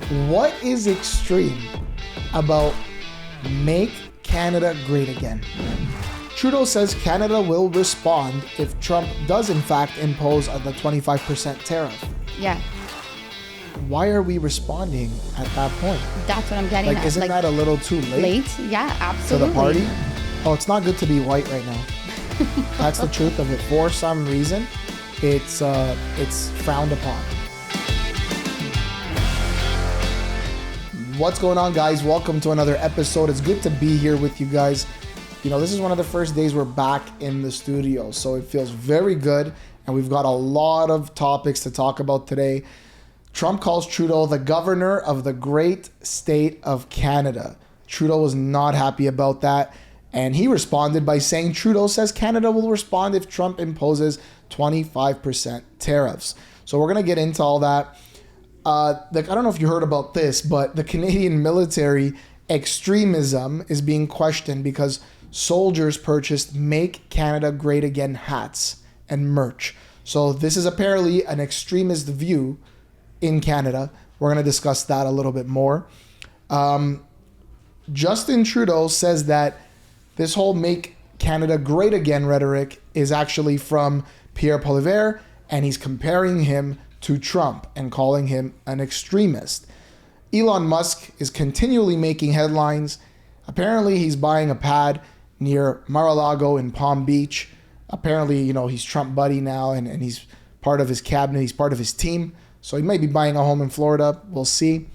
What is extreme about Make Canada Great Again? Trudeau says Canada will respond if Trump does in fact impose the 25% tariff. Yeah. Why are we responding at that point? That's what I'm getting at. Isn't that a little too late? Yeah, absolutely. To the party? Oh, it's not good to be white right now. That's the truth of it. For some reason, it's frowned upon. What's going on, guys? Welcome to another episode. It's good to be here with you guys. You know, this is one of the first days we're back in the studio, so it feels very good, and we've got a lot of topics to talk about today. Trump calls Trudeau the governor of the great state of Canada. Trudeau was not happy about that, and he responded by saying Trudeau says Canada will respond if Trump imposes 25% tariffs. So we're going to get into all that. I don't know if you heard about this, but the Canadian military extremism is being questioned because soldiers purchased Make Canada Great Again hats and merch. So this is apparently an extremist view in Canada. We're going to discuss that a little bit more. Justin Trudeau says that this whole Make Canada Great Again rhetoric is actually from Pierre Poilievre, and he's comparing him to Trump and calling him an extremist. Elon Musk is continually making headlines. Apparently, he's buying a pad near Mar-a-Lago in Palm Beach. Apparently, you know, he's Trump buddy now, and he's part of his cabinet. He's part of his team. So he might be buying a home in Florida. We'll see.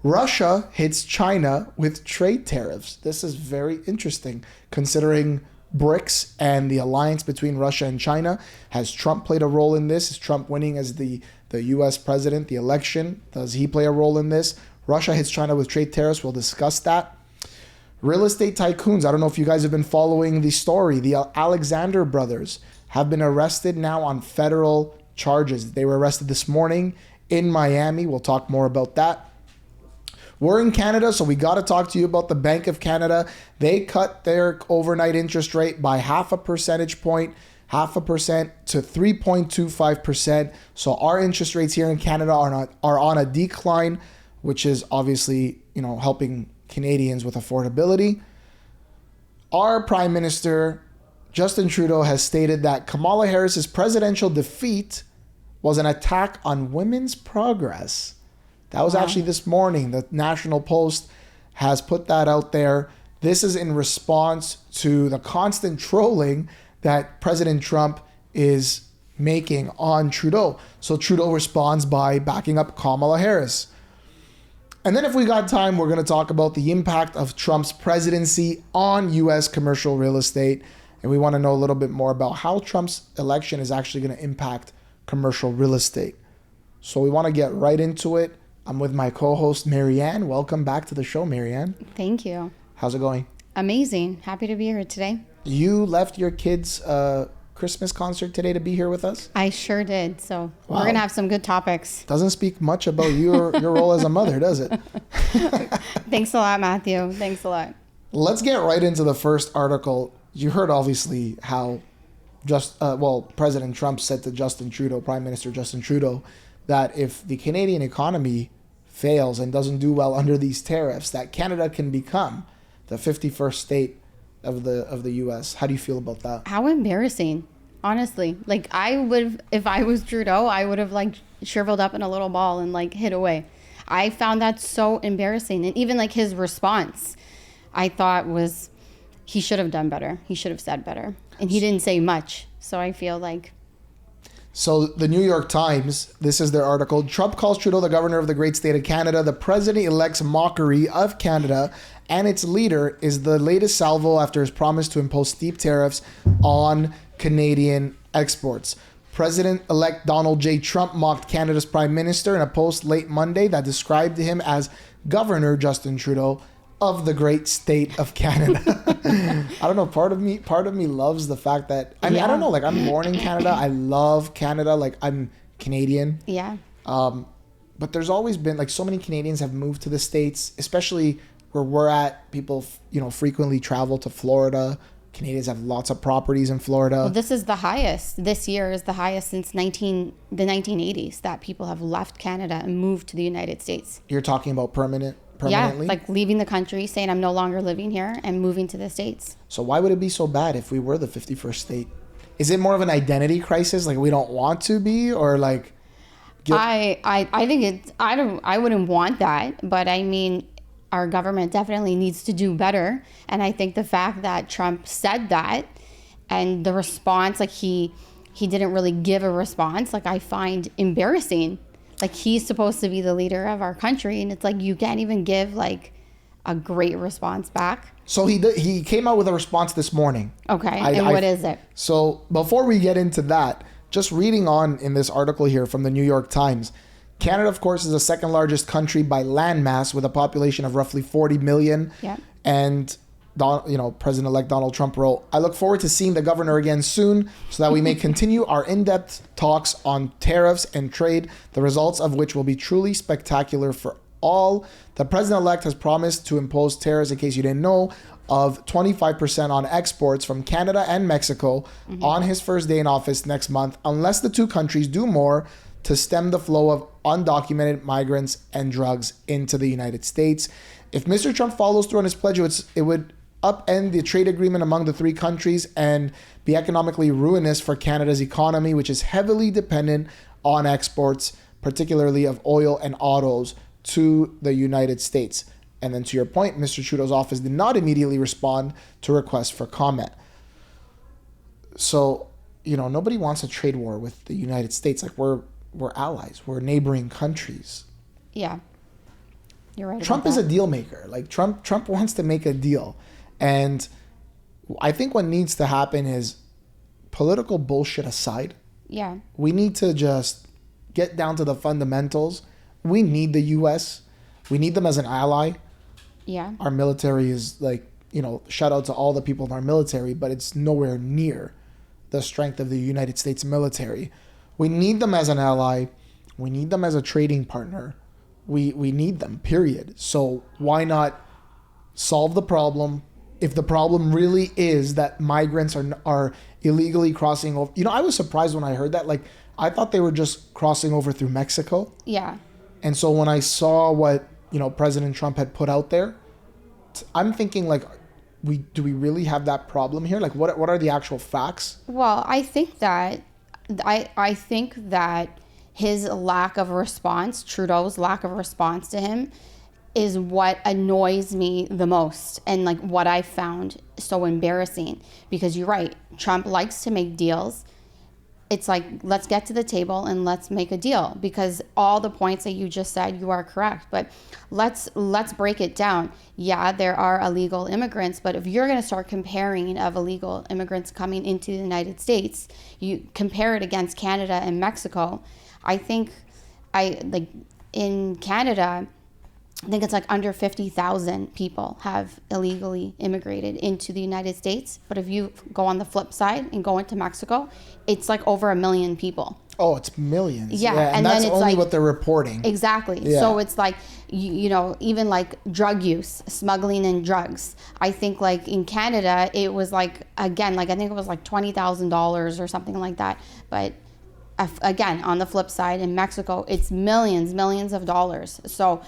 Russia hits China with trade tariffs. This is very interesting, considering BRICS and the alliance between Russia and China. Has Trump played a role in this? Is Trump winning as the U.S. president, the election? Does he play a role in this? Russia hits China with trade tariffs. We'll discuss that. Real estate tycoons. I don't know if you guys have been following the story. The Aleksandr brothers have been arrested now on federal charges. They were arrested this morning in Miami. We'll talk more about that. We're in Canada, so we got to talk to you about the Bank of Canada. They cut their overnight interest rate by 0.5 percentage point, 0.5% to 3.25%. So our interest rates here in Canada are on a decline, which is obviously, you know, helping Canadians with affordability. Our Prime Minister, Justin Trudeau, has stated that Kamala Harris's presidential defeat was an attack on women's progress. That was actually this morning. The National Post has put that out there. This is in response to the constant trolling that President Trump is making on Trudeau. So Trudeau responds by backing up Kamala Harris. And then if we got time, we're going to talk about the impact of Trump's presidency on U.S. commercial real estate. And we want to know a little bit more about how Trump's election is actually going to impact commercial real estate. So we want to get right into it. I'm with my co-host, Marianne. Welcome back to the show, Marianne. Thank you. How's it going? Amazing. Happy to be here today. You left your kids' Christmas concert today to be here with us? I sure did. So We're going to have some good topics. Doesn't speak much about your role as a mother, does it? Thanks a lot, Matthew. Thanks a lot. Let's get right into the first article. You heard, obviously, how President Trump said to Justin Trudeau, Prime Minister Justin Trudeau, that if the Canadian economy fails and doesn't do well under these tariffs, that Canada can become the 51st state of the U.S. How do you feel about that? How embarrassing, honestly. Like, if I was Trudeau, I would have shriveled up in a little ball and hid away. I found that so embarrassing. And even his response, I thought he should have done better. He should have said better. And he didn't say much. So I feel like... So the New York Times, this is their article. Trump calls Trudeau the governor of the great state of Canada. The president-elect's mockery of Canada and its leader is the latest salvo after his promise to impose steep tariffs on Canadian exports. President-elect Donald J. Trump mocked Canada's prime minister in a post late Monday that described him as Governor Justin Trudeau of the great state of Canada. I don't know. Part of me loves the fact that, I don't know, I'm born in Canada. I love Canada. I'm Canadian. Yeah. But there's always been, so many Canadians have moved to the States, especially where we're at. People, frequently travel to Florida Canadians have lots of properties in Florida. Well, this is the highest. This year is the highest since the 1980s that people have left Canada and moved to the United States. You're talking about permanently? Yeah, like leaving the country, saying I'm no longer living here and moving to the States. So why would it be so bad if we were the 51st state? Is it more of an identity crisis? Like we don't want to be, or like... I think it's... I wouldn't want that, but I mean... Our government definitely needs to do better. And I think the fact that Trump said that and the response, like he didn't really give a response, like I find embarrassing. Like he's supposed to be the leader of our country. And it's like, you can't even give like a great response back. So he came out with a response this morning. Okay. And what is it? So before we get into that, just reading on in this article here from the New York Times, Canada, of course, is the second largest country by landmass with a population of roughly 40 million. Yeah. And, President-elect Donald Trump wrote, I look forward to seeing the governor again soon so that we may continue our in-depth talks on tariffs and trade, the results of which will be truly spectacular for all. The president-elect has promised to impose tariffs, in case you didn't know, of 25% on exports from Canada and Mexico on his first day in office next month, unless the two countries do more to stem the flow of undocumented migrants and drugs into the United States. If Mr. Trump follows through on his pledge, it would upend the trade agreement among the three countries and be economically ruinous for Canada's economy, which is heavily dependent on exports, particularly of oil and autos, to the United States. And then to your point, Mr. Trudeau's office did not immediately respond to requests for comment. So, nobody wants a trade war with the United States. Like we're allies. We're neighboring countries. Yeah. You're right. Trump is a deal maker. Like Trump wants to make a deal. And I think what needs to happen is, political bullshit aside, yeah, we need to just get down to the fundamentals. We need the US. We need them as an ally. Yeah. Our military is like, shout out to all the people in our military, but it's nowhere near the strength of the United States military. We need them as an ally. We need them as a trading partner. We need them, period. So why not solve the problem? If the problem really is that migrants are illegally crossing over. I was surprised when I heard that. Like, I thought they were just crossing over through Mexico. Yeah. And so when I saw what, President Trump had put out there, I'm thinking like, do we really have that problem here? Like, what are the actual facts? Well, I think that his lack of response, Trudeau's lack of response to him, is what annoys me the most, and like what I found so embarrassing. Because you're right, Trump likes to make deals. It's like, let's get to the table and let's make a deal, because all the points that you just said, you are correct. But let's break it down. Yeah, there are illegal immigrants, but if you're going to start comparing of illegal immigrants coming into the United States, you compare it against Canada and Mexico. I think in Canada, I think it's like under 50,000 people have illegally immigrated into the United States. But if you go on the flip side and go into Mexico, it's like over 1 million people. Oh, it's millions. Yeah. And that's only like, what they're reporting. Exactly. Yeah. So it's like, even like drug use, smuggling in drugs. I think like in Canada, it was like, again, like I think it was like $20,000 or something like that. But again, on the flip side, in Mexico, it's millions of dollars. So,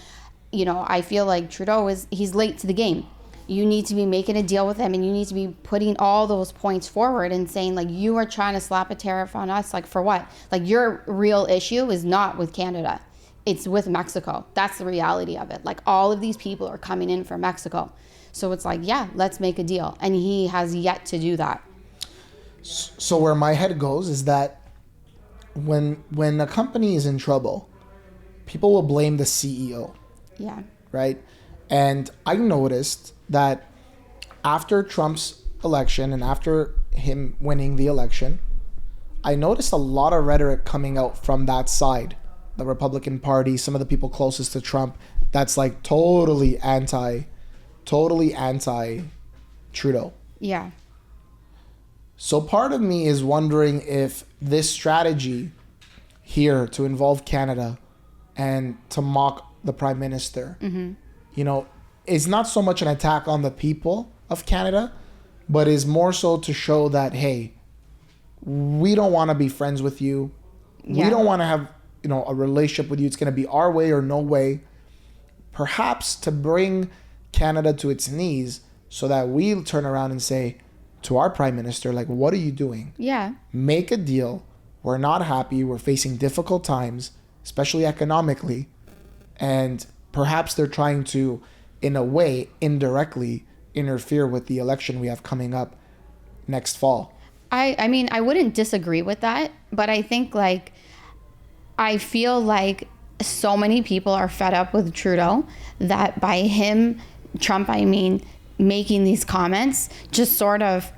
I feel like Trudeau he's late to the game. You need to be making a deal with him, and you need to be putting all those points forward and saying like, you are trying to slap a tariff on us. Like for what? Like your real issue is not with Canada. It's with Mexico. That's the reality of it. Like all of these people are coming in from Mexico. So it's like, yeah, let's make a deal. And he has yet to do that. So where my head goes is that when a company is in trouble, people will blame the CEO. Yeah. Right? And I noticed that after Trump's election and after him winning the election, I noticed a lot of rhetoric coming out from that side, the Republican Party, some of the people closest to Trump, that's like totally anti Trudeau. Yeah. So part of me is wondering if this strategy here to involve Canada and to mock the Prime Minister, is not so much an attack on the people of Canada, but is more so to show that, hey, we don't want to be friends with you. Yeah. We don't want to have, a relationship with you. It's going to be our way or no way. Perhaps to bring Canada to its knees so that we turn around and say to our prime minister, like, what are you doing? Yeah. Make a deal. We're not happy. We're facing difficult times, especially economically. And perhaps they're trying to, in a way, indirectly interfere with the election we have coming up next fall. I mean, I wouldn't disagree with that, but I think I feel like so many people are fed up with Trudeau that by him, Trump, making these comments, just sort of,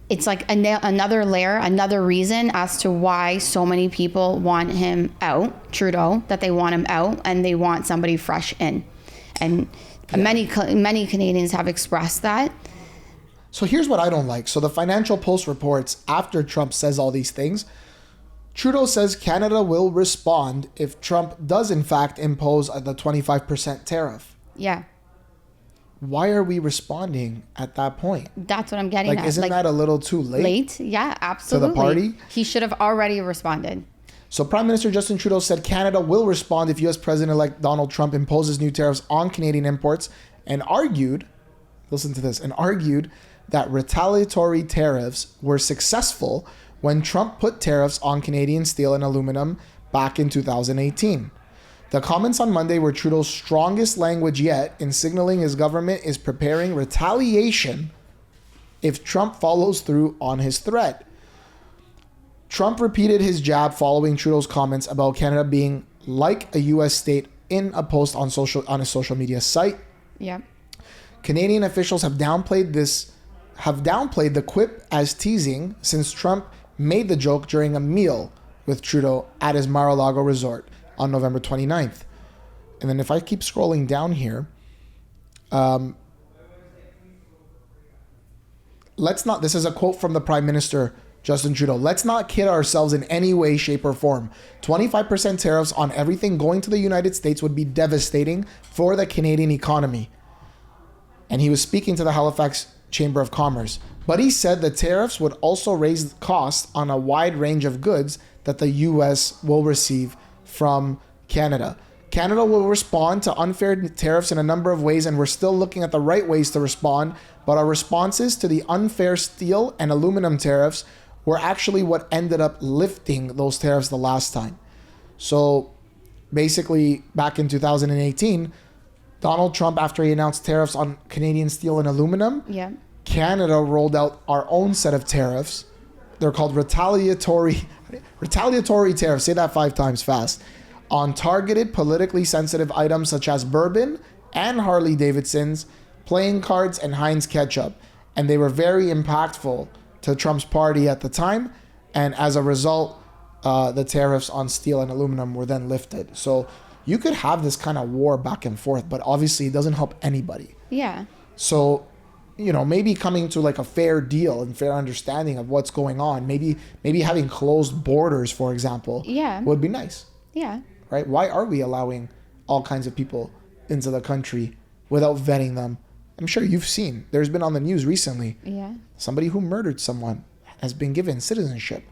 it's like another layer, another reason as to why so many people want him out, Trudeau, that they want him out and they want somebody fresh in. And many Canadians have expressed that. So here's what I don't like. So the Financial Post reports after Trump says all these things, Trudeau says Canada will respond if Trump does in fact impose the 25% tariff. Yeah. Why are we responding at that point? That's what I'm getting at. Isn't that a little too late? Late? Yeah, absolutely. To the party? He should have already responded. So Prime Minister Justin Trudeau said Canada will respond if U.S. President-elect Donald Trump imposes new tariffs on Canadian imports and argued, listen to this, that retaliatory tariffs were successful when Trump put tariffs on Canadian steel and aluminum back in 2018. The comments on Monday were Trudeau's strongest language yet in signaling his government is preparing retaliation if Trump follows through on his threat. Trump repeated his jab following Trudeau's comments about Canada being like a U.S. state in a post on his social media site. Yeah. Canadian officials have downplayed the quip as teasing since Trump made the joke during a meal with Trudeau at his Mar-a-Lago resort on November 29th. And then if I keep scrolling down here, this is a quote from the Prime Minister, Justin Trudeau, let's not kid ourselves in any way, shape, or form. 25% tariffs on everything going to the United States would be devastating for the Canadian economy. And he was speaking to the Halifax Chamber of Commerce. But he said the tariffs would also raise costs on a wide range of goods that the U.S. will receive from Canada. Canada will respond to unfair tariffs in a number of ways, and we're still looking at the right ways to respond. But our responses to the unfair steel and aluminum tariffs were actually what ended up lifting those tariffs the last time. So basically, back in 2018, Donald Trump, after he announced tariffs on Canadian steel and aluminum, Canada rolled out our own set of tariffs. They're called retaliatory tariffs. Say that 5 times fast. On targeted politically sensitive items such as bourbon and Harley Davidsons, playing cards, and Heinz ketchup. And they were very impactful to Trump's party at the time. And as a result, the tariffs on steel and aluminum were then lifted. So you could have this kind of war back and forth, but obviously it doesn't help anybody. Yeah. So, maybe coming to like a fair deal and fair understanding of what's going on, maybe having closed borders, for example, would be nice. Yeah. Right? Why are we allowing all kinds of people into the country without vetting them? I'm sure you've seen, there's been on the news recently, somebody who murdered someone has been given citizenship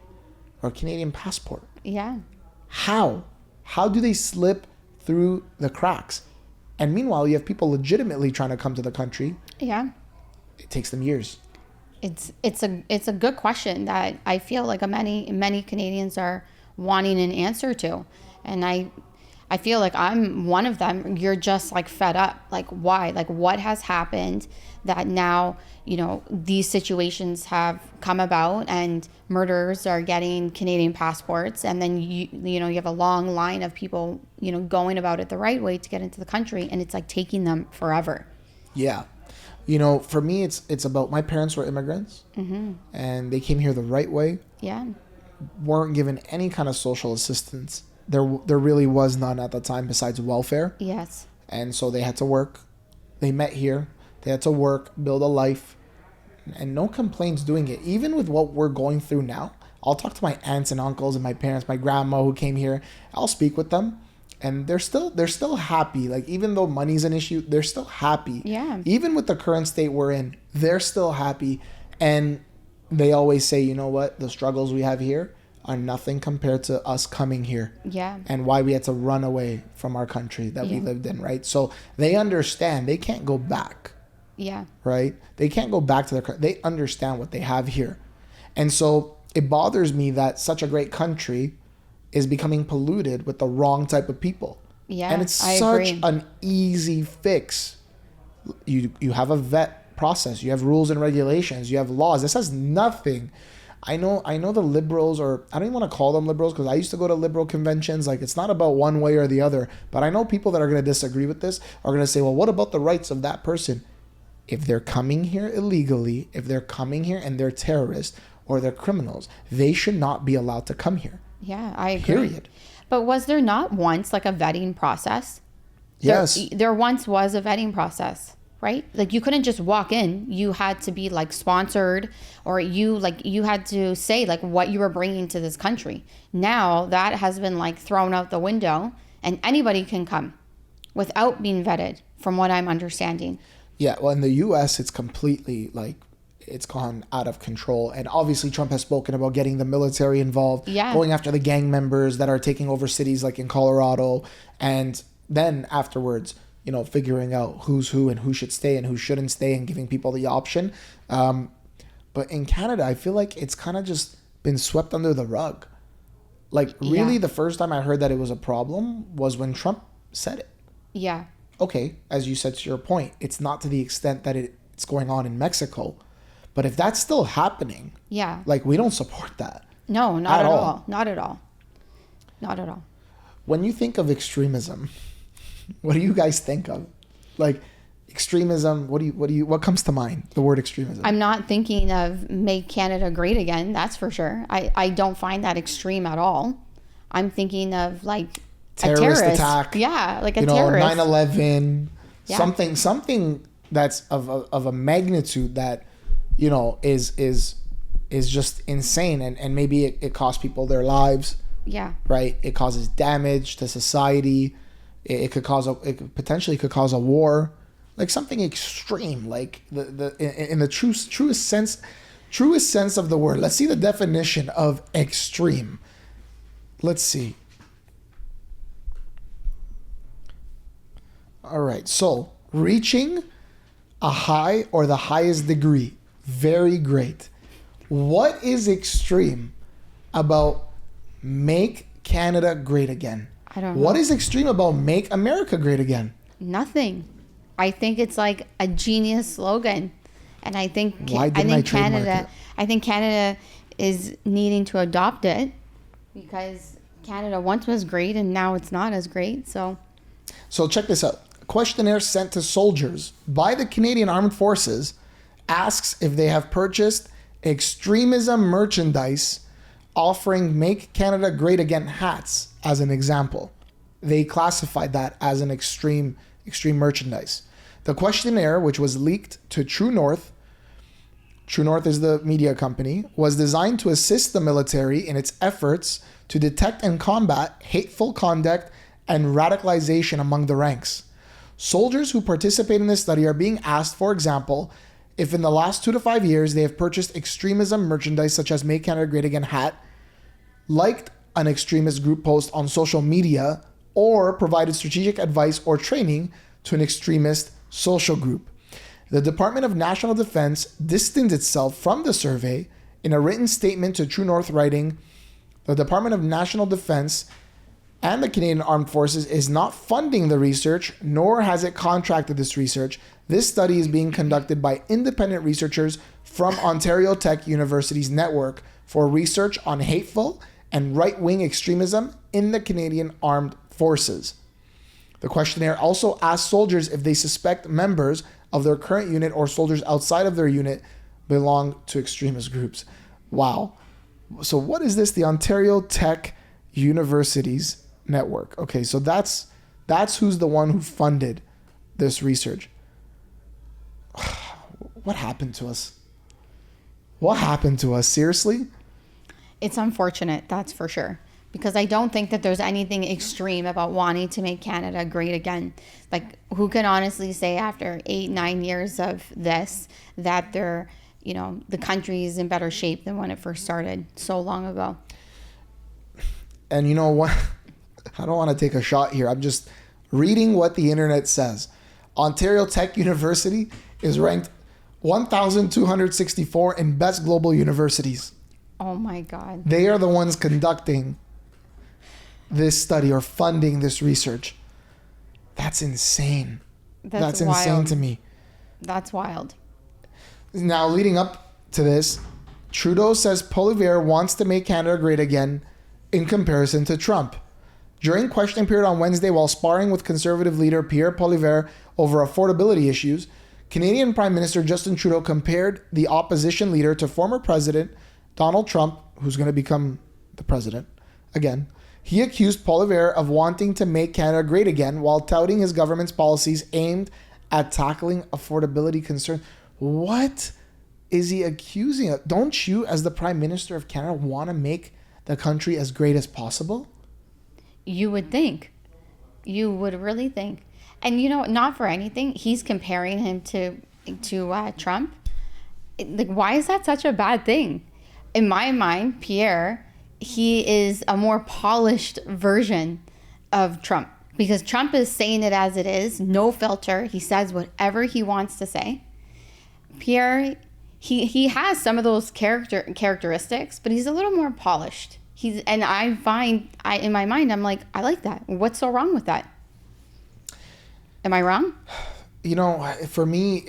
or a Canadian passport. Yeah. How do they slip through the cracks? And meanwhile, you have people legitimately trying to come to the country. Yeah. It takes them years. It's a good question that I feel like many Canadians are wanting an answer to. And I feel like I'm one of them. You're just like fed up. Like, why? Like, what has happened that now, these situations have come about and murderers are getting Canadian passports. And then, you have a long line of people, going about it the right way to get into the country. And it's like taking them forever. Yeah. For me, it's about, my parents were immigrants, and they came here the right way. Yeah. Weren't given any kind of social assistance. There really was none at the time besides welfare. Yes. And so they had to work. They met here. They had to work, build a life, and no complaints doing it. Even with what we're going through now, I'll talk to my aunts and uncles and my parents, my grandma who came here. I'll speak with them, and they're still happy. Like, even though money's an issue, they're still happy. Yeah. Even with the current state we're in, they're still happy. And they always say, you know what, the struggles we have here are nothing compared to us coming here. Yeah. And why we had to run away from our country that we lived in, right? So they understand they can't go back. Yeah. Right? They can't go back to their country. They understand what they have here. And so it bothers me that such a great country is becoming polluted with the wrong type of people. Yeah. And it's I such agree. an easy fix. You have a vet process. You have rules and regulations. You have laws. This has nothing. I know the liberals, or I don't even want to call them liberals because I used to go to liberal conventions. Like, it's not about one way or the other. But I know people that are going to disagree with this are going to say, well, what about the rights of that person? If they're coming here illegally, if they're coming here and they're terrorists or they're criminals, they should not be allowed to come here. Yeah, I agree. Period. But was there not once like a vetting process? Yes. There once was a vetting process, right? Like, you couldn't just walk in. You had to be like sponsored, or you had to say like what you were bringing to this country. Now that has been like thrown out the window, and anybody can come without being vetted, from what I'm understanding. Yeah, well, in the U.S., it's completely like, it's gone out of control. And obviously Trump has spoken about getting the military involved, going after the gang members that are taking over cities like in Colorado. And then afterwards, you know, figuring out who's who and who should stay and who shouldn't stay, and giving people the option. But in Canada, I feel like it's kind of just been swept under the rug. Like, really, the first time I heard that it was a problem was when Trump said it. Yeah. Okay, as you said, to your point, it's not to the extent that it's going on in Mexico. But if that's still happening, like, we don't support that. No, not at all. Not at all. Not at all. When you think of extremism, what do you guys think of? Like, extremism, what comes to mind? The word extremism. I'm not thinking of make Canada great again, that's for sure. I don't find that extreme at all. I'm thinking of like terrorist attack. Yeah, like a terrorist. 9/11, something that's of a magnitude that, you know, is just insane, and maybe it costs people their lives. Yeah. Right. It causes damage to society. It could potentially cause a war, like something extreme, like in the truest sense of the word. Let's see the definition of extreme. Let's see. All right. So, reaching a high or the highest degree. Very great. What is extreme about make Canada great again? I don't know. What is extreme about make America great again? Nothing. I think it's like a genius slogan. And I think Canada is needing to adopt it, because Canada once was great and now it's not as great. So check this out. A questionnaire sent to soldiers by the Canadian Armed Forces asks if they have purchased extremism merchandise offering Make Canada Great Again hats as an example. They classified that as an extreme merchandise. The questionnaire, which was leaked to True North is the media company, was designed to assist the military in its efforts to detect and combat hateful conduct and radicalization among the ranks. Soldiers who participate in this study are being asked, for example, if in the last 2 to 5 years they have purchased extremism merchandise such as Make Canada Great Again hat, liked an extremist group post on social media, or provided strategic advice or training to an extremist social group. The Department of National Defense distanced itself from the survey in a written statement to True North, writing, "The Department of National Defense and the Canadian Armed Forces is not funding the research, nor has it contracted this research. This study is being conducted by independent researchers from Ontario Tech University's network for research on hateful and right-wing extremism in the Canadian Armed Forces." The questionnaire also asked soldiers if they suspect members of their current unit or soldiers outside of their unit belong to extremist groups. Wow. So what is this? The Ontario Tech University's network. Okay, so that's who's the one who funded this research. What happened to us? What happened to us? Seriously? It's unfortunate, that's for sure. Because I don't think that there's anything extreme about wanting to make Canada great again. Like, who can honestly say after 8-9 years of this that they're the country is in better shape than when it first started so long ago. And you know what? I don't want to take a shot here. I'm just reading what the internet says. Ontario Tech University is ranked 1,264 in best global universities. Oh my God. They are the ones conducting this study or funding this research. That's insane. That's insane to me. That's wild. Now, leading up to this, Trudeau says Poilievre wants to make Canada great again in comparison to Trump. During questioning period on Wednesday, while sparring with Conservative leader Pierre Poilievre over affordability issues, Canadian Prime Minister Justin Trudeau compared the opposition leader to former President Donald Trump, who's going to become the president again. He accused Poilievre of wanting to make Canada great again while touting his government's policies aimed at tackling affordability concerns. What is he accusing of? Don't you, as the Prime Minister of Canada, want to make the country as great as possible? You would think. You would really think. And not for anything, he's comparing him to Trump. Like, why is that such a bad thing? In my mind, Pierre, he is a more polished version of Trump, because Trump is saying it as it is, no filter. He says whatever he wants to say. Pierre, he has some of those characteristics, but he's a little more polished. And I find, in my mind, I'm like, I like that. What's so wrong with that? Am I wrong? For me,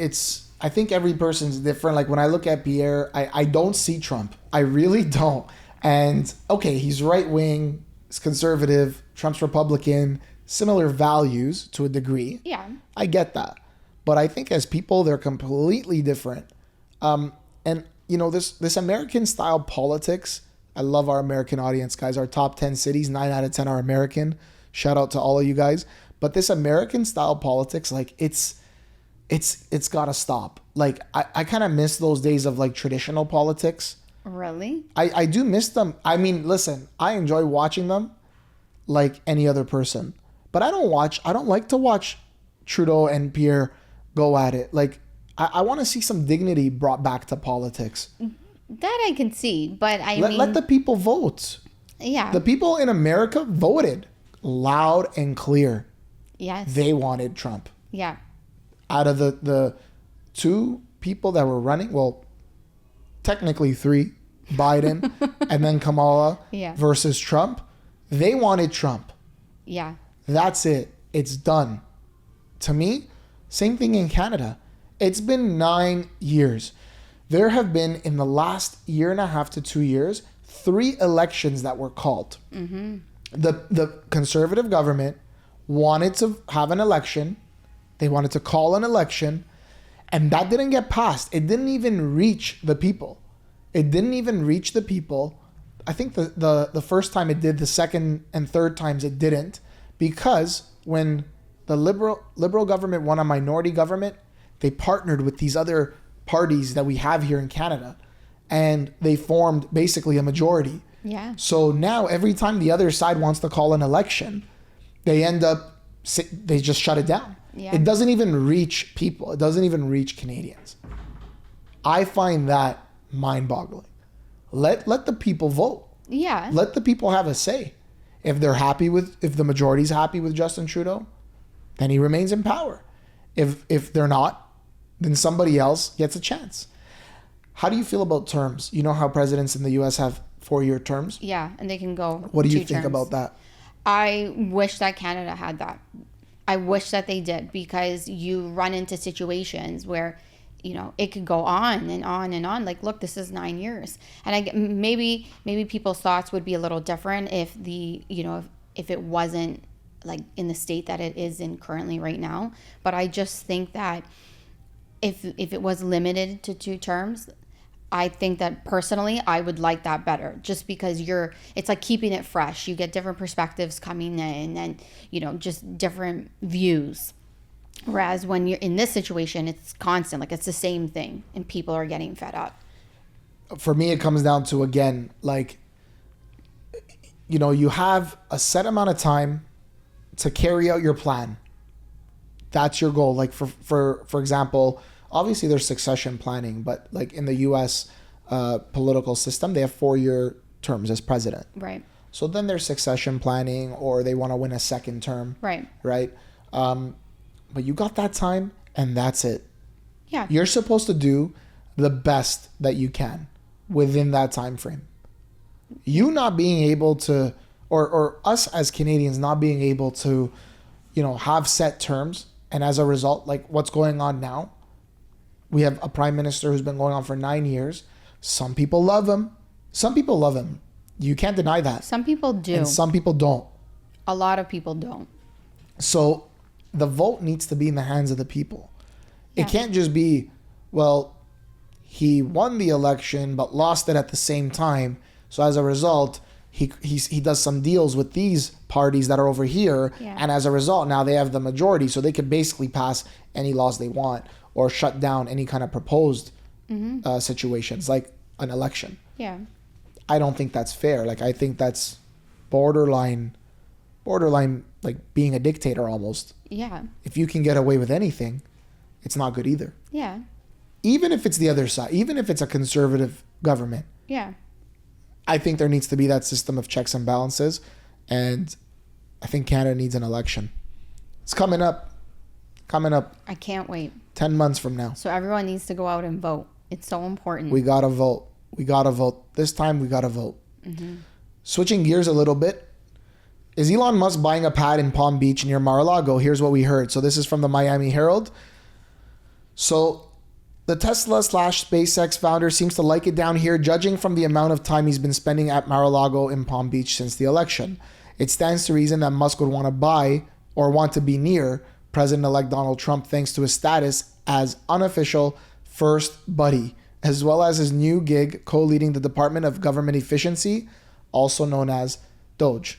I think every person's different. Like, when I look at Pierre, I don't see Trump. I really don't. And okay, he's right wing, he's conservative, Trump's Republican, similar values to a degree. Yeah. I get that. But I think as people, they're completely different. And this American style politics, I love our American audience, guys. Our top 10 cities, 9 out of 10 are American. Shout out to all of you guys. But this American style politics, like, it's got to stop. Like, I kind of miss those days of like traditional politics. Really? I do miss them. I mean, listen, I enjoy watching them like any other person. But I don't like to watch Trudeau and Pierre go at it. Like, I want to see some dignity brought back to politics. That I can see, but let the people vote. Yeah. The people in America voted loud and clear. Yes. They wanted Trump. Yeah. Out of the two people that were running, well, technically three, Biden and then Kamala versus Trump, they wanted Trump. Yeah. That's it. It's done. To me, same thing in Canada. It's been 9 years. There have been, in the last year and a half to 2 years, 3 elections that were called. Mm-hmm. The conservative government wanted to have an election. They wanted to call an election. And that didn't get passed. It didn't even reach the people. I think the first time it did, the second and third times it didn't. Because when the liberal government won a minority government, they partnered with these other parties that we have here in Canada, and they formed basically a majority. Yeah. So now every time the other side wants to call an election, they just shut it down. Yeah. It doesn't even reach people. It doesn't even reach Canadians. I find that mind-boggling. Let the people vote. Yeah. Let the people have a say. If the majority's happy with Justin Trudeau, then he remains in power. If they're not, then somebody else gets a chance. How do you feel about terms? You know how presidents in the U.S. have 4-year terms? Yeah, and they can go. What do you think about that? I wish that Canada had that. I wish that they did, because you run into situations where, it could go on and on and on. Like, look, this is 9 years, and maybe people's thoughts would be a little different if if it wasn't like in the state that it is in currently right now. But I just think that if it was limited to 2 terms, I think that personally I would like that better, just because it's like keeping it fresh. You get different perspectives coming in, and just different views. Whereas when you're in this situation, it's constant, like it's the same thing, and people are getting fed up. For me, it comes down to, again, like, you have a set amount of time to carry out your plan. That's your goal. Like, for example, obviously there's succession planning, but like in the U.S. Political system, they have 4-year terms as president. Right. So then there's succession planning, or they want to win a second term. Right. Right. But you got that time, and that's it. Yeah. You're supposed to do the best that you can within that time frame. You not being able to, or us as Canadians not being able to, have set terms, and as a result, like what's going on now, we have a prime minister who's been going on for 9 years. Some people love him. Some people love him. You can't deny that. Some people do. And some people don't. A lot of people don't. So the vote needs to be in the hands of the people. Yeah. It can't just be, well, he won the election but lost it at the same time. So as a result, he does some deals with these parties that are over here. Yeah. And as a result, now they have the majority. So they could basically pass any laws they want or shut down any kind of proposed situations like an election. Yeah. I don't think that's fair. Like, I think that's borderline like being a dictator almost. Yeah. If you can get away with anything, it's not good either. Yeah. Even if it's the other side, even if it's a conservative government, Yeah. I think there needs to be that system of checks and balances. And I think Canada needs an election. It's coming up. I can't wait. 10 months from now. So everyone needs to go out and vote. It's so important. We got to vote. This time we got to vote. Mm-hmm. Switching gears a little bit. Is Elon Musk buying a pad in Palm Beach near Mar-a-Lago? Here's what we heard. So this is from the Miami Herald. So the Tesla/SpaceX founder seems to like it down here, judging from the amount of time he's been spending at Mar-a-Lago in Palm Beach since the election. It stands to reason that Musk would want to buy or want to be near President-elect Donald Trump thanks to his status as unofficial first buddy, as well as his new gig co-leading the Department of Government Efficiency, also known as DOGE.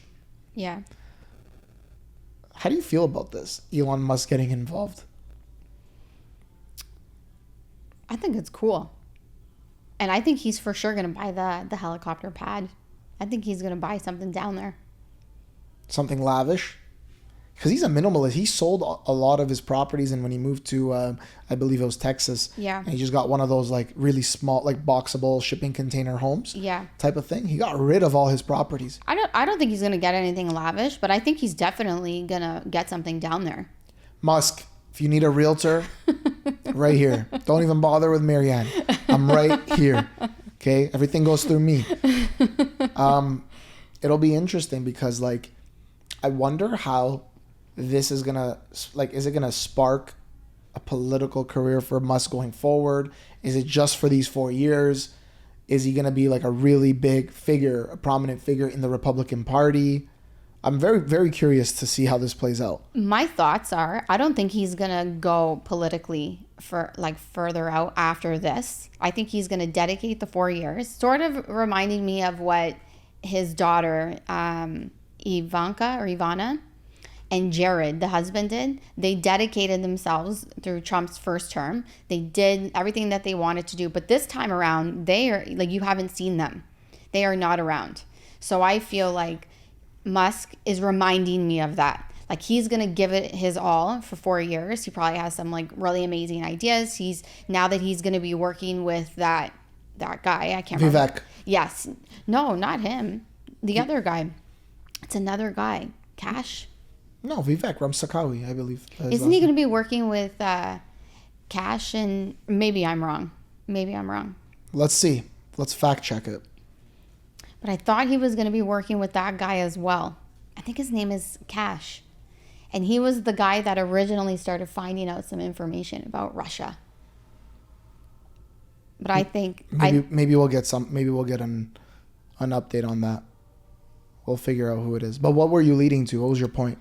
Yeah. How do you feel about this, Elon Musk getting involved? I think it's cool. And I think he's for sure going to buy the helicopter pad. I think he's going to buy something down there. Something lavish? Because he's a minimalist. He sold a lot of his properties, and when he moved to, I believe it was Texas, Yeah. and he just got one of those like really small, like boxable shipping container homes, Yeah. type of thing. He got rid of all his properties. I don't think he's going to get anything lavish, but I think he's definitely going to get something down there. Musk, if you need a realtor, right here. Don't even bother with Marianne. I'm right here. Okay, everything goes through me. It'll be interesting because, like, I wonder how this is gonna, like, is it gonna spark a political career for Musk going forward? Is it just for these 4 years? Is he gonna be like a really big figure, a prominent figure in the Republican Party? I'm very, very curious to see how this plays out. My thoughts are, I don't think he's going to go politically for like further out after this. I think he's going to dedicate the 4 years, sort of reminding me of what his daughter, Ivana, and Jared, the husband, did. They dedicated themselves through Trump's first term. They did everything that they wanted to do. But this time around, they are like, you haven't seen them. They are not around. So I feel like Musk is reminding me of that. Like, he's going to give it his all for 4 years. He probably has some like really amazing ideas. Now that he's going to be working with that guy. I can't remember. Vivek. Yes. No, not him. The other guy. It's another guy. Cash. No, Vivek Ramsakawi, I believe. Isn't he going to be working with Cash? And maybe I'm wrong. Let's see. Let's fact check it. But I thought he was going to be working with that guy as well. I think his name is Cash. And he was the guy that originally started finding out some information about Russia. But I think... Maybe we'll get an update on that. We'll figure out who it is. But what were you leading to? What was your point?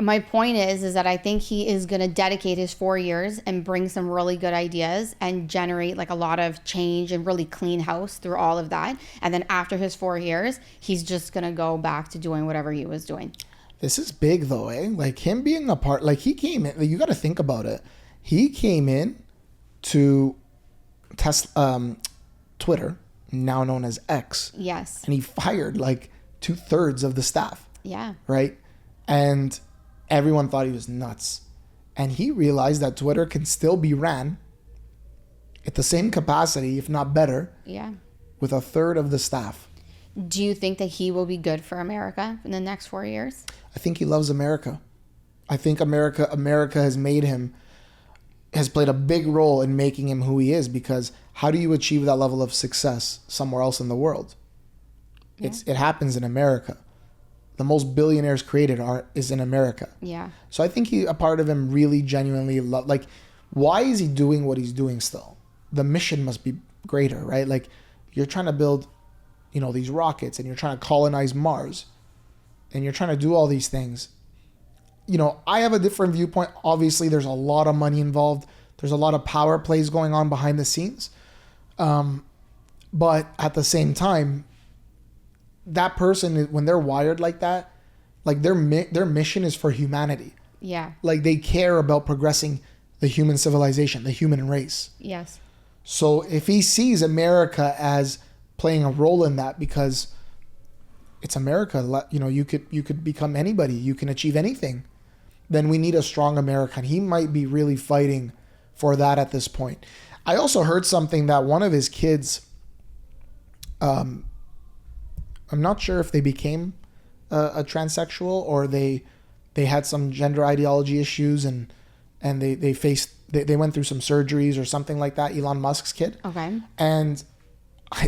My point is that I think he is going to dedicate his 4 years and bring some really good ideas and generate like a lot of change and really clean house through all of that. And then after his 4 years, he's just going to go back to doing whatever he was doing. This is big though, eh? Like him being a part, like he came in, like you got to think about it. He came in to Twitter, now known as X. Yes. And he fired like 2/3 of the staff. Yeah. Right? And everyone thought he was nuts. And he realized that Twitter can still be ran at the same capacity, if not better, Yeah. with a third of the staff. Do you think that he will be good for America in the next 4 years? I think he loves America. I think America has played a big role in making him who he is, because how do you achieve that level of success somewhere else in the world? Yeah. It happens in America. The most billionaires created is in America. Yeah. So I think a part of him really genuinely like, why is he doing what he's doing still? The mission must be greater, right? Like, you're trying to build, these rockets, and you're trying to colonize Mars, and you're trying to do all these things. I have a different viewpoint. Obviously, there's a lot of money involved. There's a lot of power plays going on behind the scenes. But at the same time, that person, when they're wired like that, like their mission is for humanity. Yeah. Like, they care about progressing the human civilization, the human race. Yes. So if he sees America as playing a role in that, because it's America, you could become anybody, you can achieve anything, then we need a strong America. And he might be really fighting for that at this point. I also heard something that one of his kids, I'm not sure if they became a transsexual, or they had some gender ideology issues, and they went through some surgeries or something like that. Elon Musk's kid. Okay. And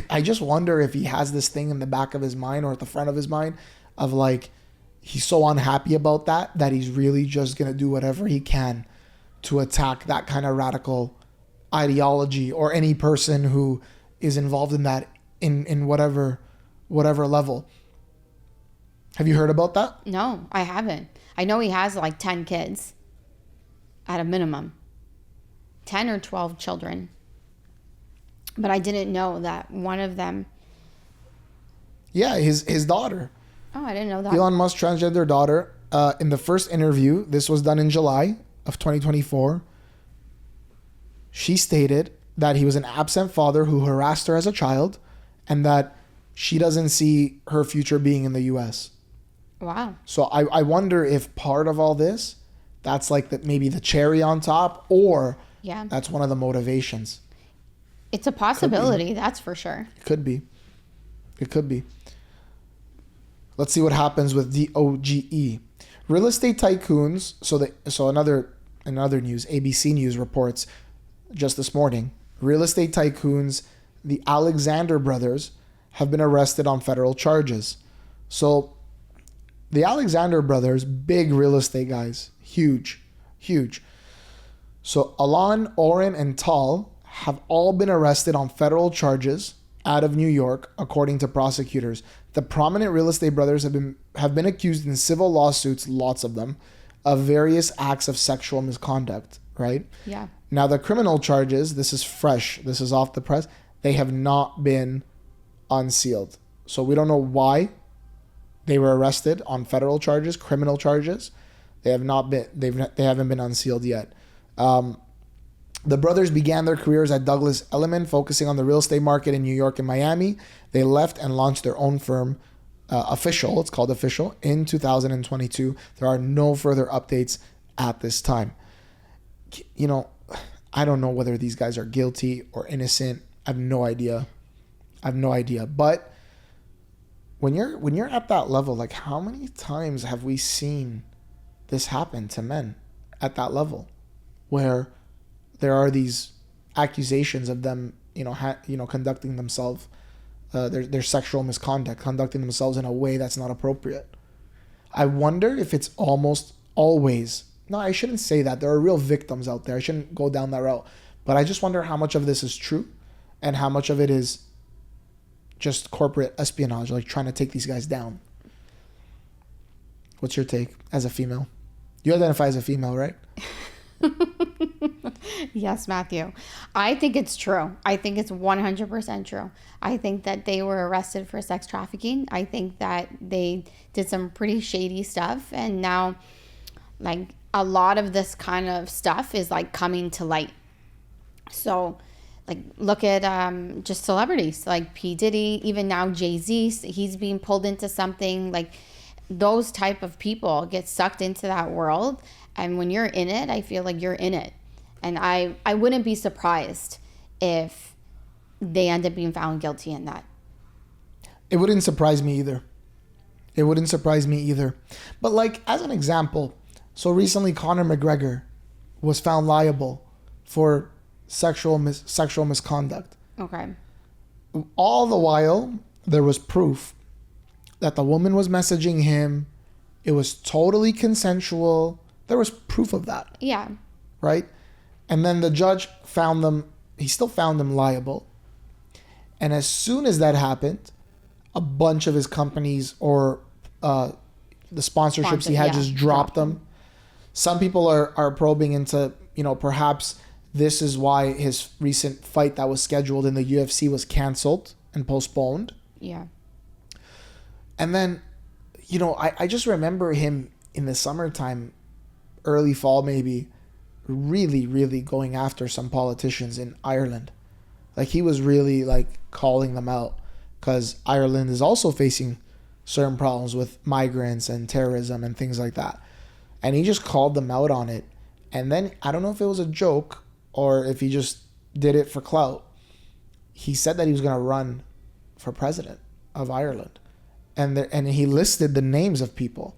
I just wonder if he has this thing in the back of his mind or at the front of his mind of like, he's so unhappy about that he's really just going to do whatever he can to attack that kind of radical ideology, or any person who is involved in that in whatever level. Have you heard about that? No, I haven't. I know he has like 10 kids at a minimum. 10 or 12 children. But I didn't know that one of them... Yeah, his daughter. Oh, I didn't know that. Elon Musk's transgender daughter. In the first interview, this was done in July of 2024, she stated that he was an absent father who harassed her as a child, and that she doesn't see her future being in the U.S. Wow. So I wonder if part of all this, that's like maybe the cherry on top, or that's one of the motivations. It's a possibility, that's for sure. It could be. Let's see what happens with DOGE. Real estate tycoons. So another news, ABC News reports just this morning, real estate tycoons, the Aleksandr brothers, have been arrested on federal charges. So the Aleksandr brothers, big real estate guys, huge. So Elon, Oren, and Tal have all been arrested on federal charges out of New York, according to prosecutors. The prominent real estate brothers have been accused in civil lawsuits, lots of them, of various acts of sexual misconduct, right? Yeah. Now, the criminal charges, this is fresh, this is off the press, they have not been unsealed. So we don't know why they were arrested on federal charges, criminal charges. They haven't been unsealed yet. The brothers began their careers at Douglas Elliman, focusing on the real estate market in New York and Miami. They left and launched their own firm, it's called Official, in 2022. There are no further updates at this time. I don't know whether these guys are guilty or innocent. I have no idea. But when you're at that level, like, how many times have we seen this happen to men at that level, where there are these accusations of them, conducting themselves, their sexual misconduct, conducting themselves in a way that's not appropriate. I wonder if it's almost always, no, I shouldn't say that. There are real victims out there. I shouldn't go down that route. But I just wonder how much of this is true and how much of it is just corporate espionage, like trying to take these guys down. What's your take as a female? You identify as a female, right? Yes, Matthew. I think it's true. I think it's 100% true. I think that they were arrested for sex trafficking. I think that they did some pretty shady stuff. And now, like, a lot of this kind of stuff is, like, coming to light. So, like, look at just celebrities like P. Diddy, even now Jay-Z, he's being pulled into something. Like, those type of people get sucked into that world. And when you're in it, I feel like you're in it. And I wouldn't be surprised if they end up being found guilty in that. It wouldn't surprise me either. It wouldn't surprise me either. But like, as an example, so recently Conor McGregor was found liable for sexual misconduct. Okay. All the while, there was proof that the woman was messaging him. It was totally consensual. There was proof of that. Yeah. Right? And then the judge found them, he still found them liable. And as soon as that happened, a bunch of his companies or the sponsorships he had just dropped them. Some people are probing into, perhaps this is why his recent fight that was scheduled in the UFC was canceled and postponed. Yeah. And then, I just remember him in the summertime, early fall maybe, really, really going after some politicians in Ireland. Like, he was really, calling them out, because Ireland is also facing certain problems with migrants and terrorism and things like that. And he just called them out on it. And then, I don't know if it was a joke or if he just did it for clout. He said that he was going to run for president of Ireland. And he listed the names of people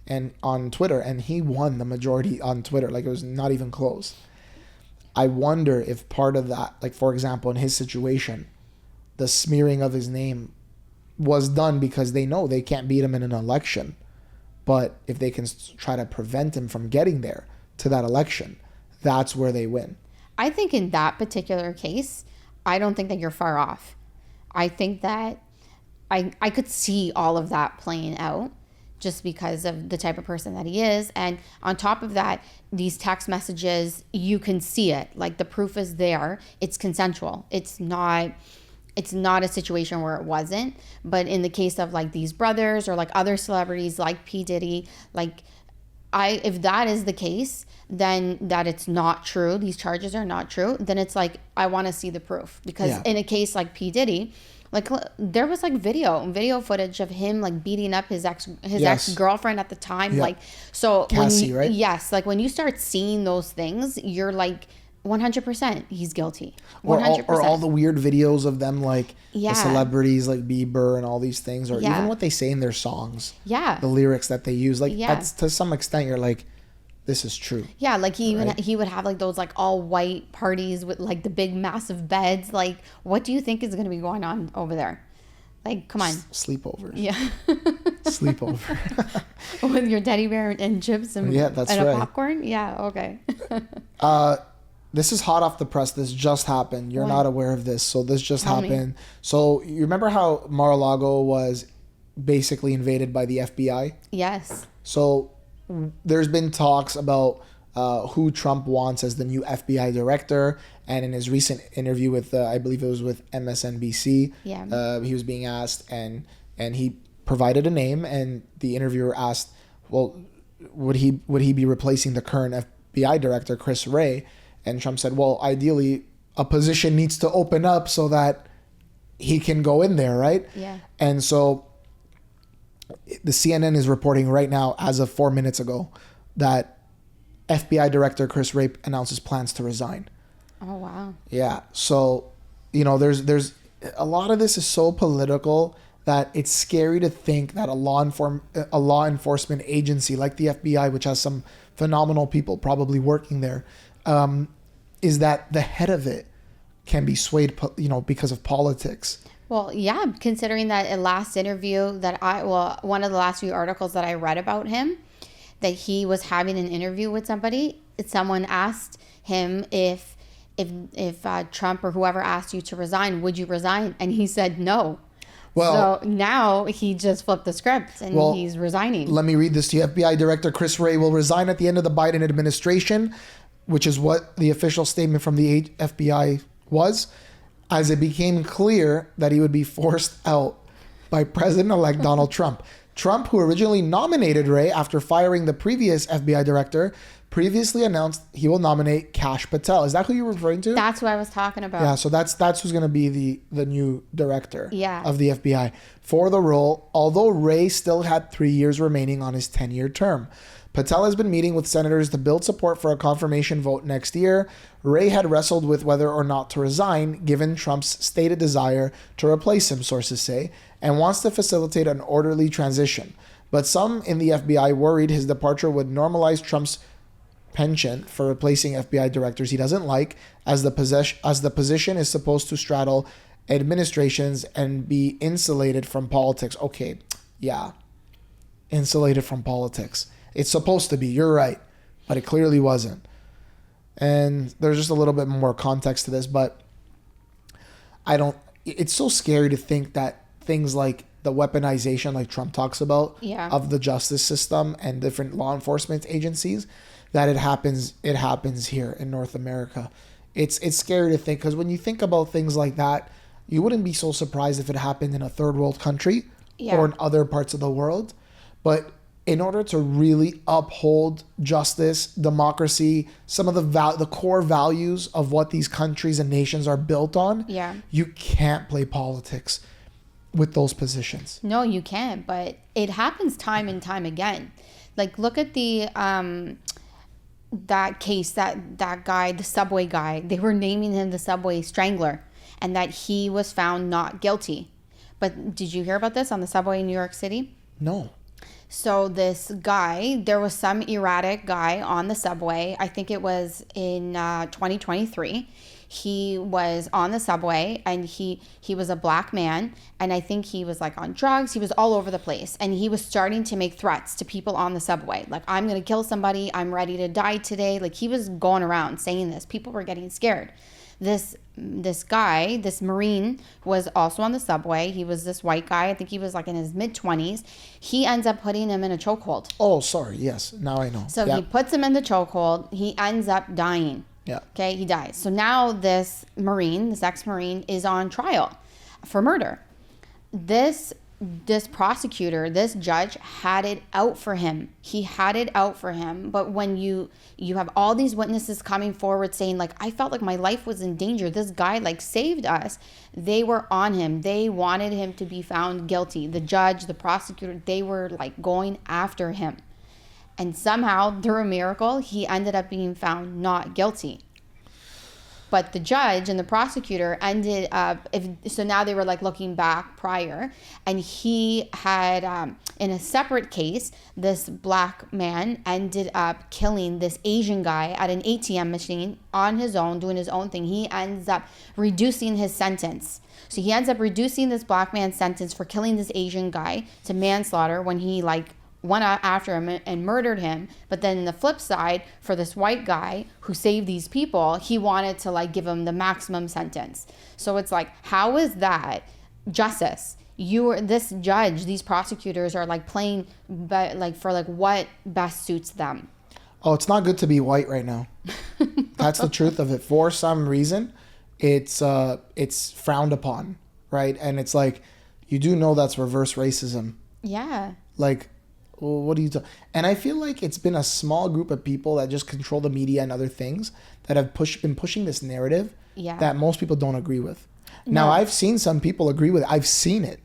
and on Twitter, and he won the majority on Twitter. Like, it was not even close. I wonder if part of that, like, for example, in his situation, the smearing of his name was done because they know they can't beat him in an election. But if they can try to prevent him from getting there to that election, that's where they win. I think in that particular case, I don't think that you're far off. I think that I could see all of that playing out just because of the type of person that he is. And on top of that, these text messages, you can see it. Like, the proof is there. It's consensual. It's not a situation where it wasn't. But in the case of like these brothers or like other celebrities like P. Diddy, if that is the case, then that it's not true, these charges are not true, then it's like, I want to see the proof. Because in a case like P. Diddy, like, there was like video footage of him like beating up his ex-girlfriend at the time. Like, so Cassie, right? Yes. Like, when you start seeing those things, you're like, 100% he's guilty. 100%. Or all the weird videos of them, like the celebrities like Bieber and all these things, or even what they say in their songs. Yeah. The lyrics that they use. Like, that's, to some extent, you're like, this is true. Yeah, like he would have like those like all white parties with like the big massive beds. Like, what do you think is going to be going on over there? Like, come on. Sleepovers. Yeah. Sleepover. With your teddy bear and chips and, a popcorn? Yeah, okay. This is hot off the press. This just happened. You're not aware of this. So this just happened. So you remember how Mar-a-Lago was basically invaded by the FBI? Yes. So there's been talks about who Trump wants as the new FBI director. And in his recent interview with, I believe it was with MSNBC, he was being asked, and he provided a name. And the interviewer asked, well, would he be replacing the current FBI director, Chris Wray? And Trump said, well, ideally, a position needs to open up so that he can go in there, right? Yeah. And so the CNN is reporting right now, as of 4 minutes ago, that FBI Director Chris Wray announces plans to resign. Oh, wow. Yeah. So, there's a lot of this is so political that it's scary to think that a law enforcement agency like the FBI, which has some phenomenal people probably working there, is that the head of it can be swayed, because of politics. Well, yeah, considering that one of the last few articles that I read about him, that he was having an interview with somebody. Someone asked him if Trump or whoever asked you to resign, would you resign? And he said no. Well, so now he just flipped the script and he's resigning. Let me read this to you. FBI Director Chris Wray will resign at the end of the Biden administration, which is what the official statement from the FBI was, as it became clear that he would be forced out by President-elect Donald Trump. Trump, who originally nominated Wray after firing the previous FBI director, previously announced he will nominate Kash Patel. Is that who you're referring to? That's what I was talking about. Yeah, so that's who's going to be the new director of the FBI for the role, although Wray still had 3 years remaining on his 10-year term. Patel has been meeting with senators to build support for a confirmation vote next year. Wray had wrestled with whether or not to resign, given Trump's stated desire to replace him, sources say, and wants to facilitate an orderly transition. But some in the FBI worried his departure would normalize Trump's penchant for replacing FBI directors he doesn't like, as the position is supposed to straddle administrations and be insulated from politics. Okay, yeah, insulated from politics. It's supposed to be, you're right, but it clearly wasn't. And there's just a little bit more context to this, but it's so scary to think that things like the weaponization, like Trump talks about, of the justice system and different law enforcement agencies, that it happens here in North America. It's scary to think, because when you think about things like that, you wouldn't be so surprised if it happened in a third world country or in other parts of the world. But in order to really uphold justice, democracy, some of the core values of what these countries and nations are built on, you can't play politics with those positions. No, you can't. But it happens time and time again. Like, look at the that case, that guy, the subway guy. They were naming him the subway strangler, and that he was found not guilty. But did you hear about this on the subway in New York City? No. So this guy, there was some erratic guy on the subway. I think it was in 2023. He was on the subway, and he was a black man, and I think he was like on drugs. He was all over the place, and he was starting to make threats to people on the subway. Like, I'm going to kill somebody. I'm ready to die today. Like, he was going around saying this. People were getting scared. This guy, this Marine, was also on the subway. He was this white guy. I think he was like in his mid-20s. He ends up putting him in a chokehold. Oh, sorry. Yes. Now I know. So he puts him in the chokehold. He ends up dying. Yeah. Okay, he dies. So now this Marine, this ex-Marine, is on trial for murder. This prosecutor, this judge had it out for him. He had it out for him. But when you have all these witnesses coming forward saying, like, I felt like my life was in danger, this guy like saved us, they were on him. They wanted him to be found guilty. The judge, the prosecutor, they were like going after him. And somehow, through a miracle, he ended up being found not guilty. But the judge and the prosecutor ended up, so now they were like looking back prior, and he had, in a separate case, this black man ended up killing this Asian guy at an ATM machine on his own, doing his own thing. He ends up reducing his sentence. So he ends up reducing this black man's sentence for killing this Asian guy to manslaughter when he like went out after him and murdered him. But then in the flip side, for this white guy who saved these people, he wanted to like give him the maximum sentence. So it's like, how is that justice? This judge, these prosecutors are like playing for like what best suits them. Oh, it's not good to be white right now. That's the truth of it. For some reason, it's frowned upon, right? And it's like, you do know that's reverse racism. Yeah. Like, well, what do you talk? And I feel like it's been a small group of people that just control the media and other things that have been pushing this narrative that most people don't agree with. No. Now, I've seen some people agree with it. I've seen it,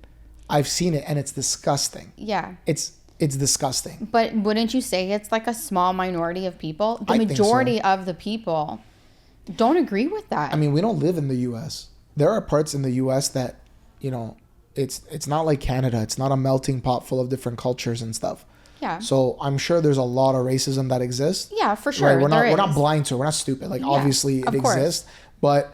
and it's disgusting. Yeah. It's disgusting. But wouldn't you say it's like a small minority of people? The majority of the people don't agree with that. I mean, we don't live in the U.S. There are parts in the U.S. that, you know, it's not like Canada. It's not a melting pot full of different cultures and stuff. Yeah. So I'm sure there's a lot of racism that exists. Yeah, for sure. Right? We're not blind to it. We're not stupid. Like, obviously it exists. But,